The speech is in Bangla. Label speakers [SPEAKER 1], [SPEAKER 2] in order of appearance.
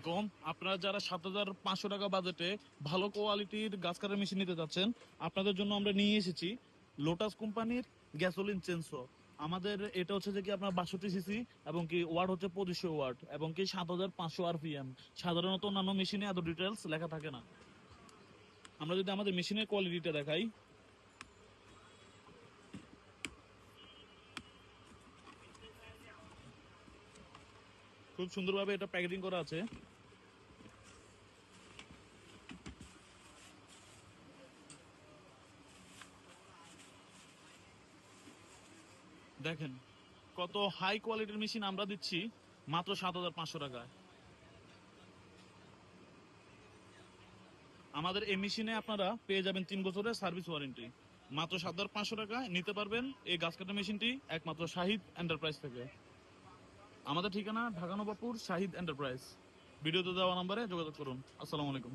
[SPEAKER 1] আলাইকুম। আপনারা যারা 7,500 টাকা বাজেটে ভালো কোয়ালিটির গাছ কাটার মেশিন নিতে যাচ্ছেন, আপনাদের জন্য আমরা নিয়ে এসেছি লোটাস কোম্পানির গ্যাসোলিন চেনসো। আমাদের এটা হচ্ছে যে কি আপনার 62 সিসি এবং কি ওয়াট হচ্ছে 2500 ওয়াট এবং কি 7,500 RPM। সাধারণত অন্যান্য মেশিনে এত ডিটেলস লেখা থাকে না। আমরা যদি আমাদের মেশিনের কোয়ালিটিটা দেখাই, খুব সুন্দরভাবে এটা প্যাকেজিং করা আছে। দেখেন কত হাই কোয়ালিটির মেশিন আমরা দিচ্ছি মাত্র 7,500 টাকায়। আমাদের এই মেশিনে আপনারা পেয়ে যাবেন 3 বছরের সার্ভিস ওয়ারেন্টি। মাত্র 7,500 টাকায় নিতে পারবেন এই গাছ কাটার মেশিনটি একমাত্র শাহিদ এন্টারপ্রাইজ থেকে। আমাদের ঠিকানা ঢাকা নবাবপুর শাহিদ এন্টারপ্রাইজ। ভিডিওতে দেওয়া নম্বরে যোগাযোগ করুন। আসসালামু আলাইকুম।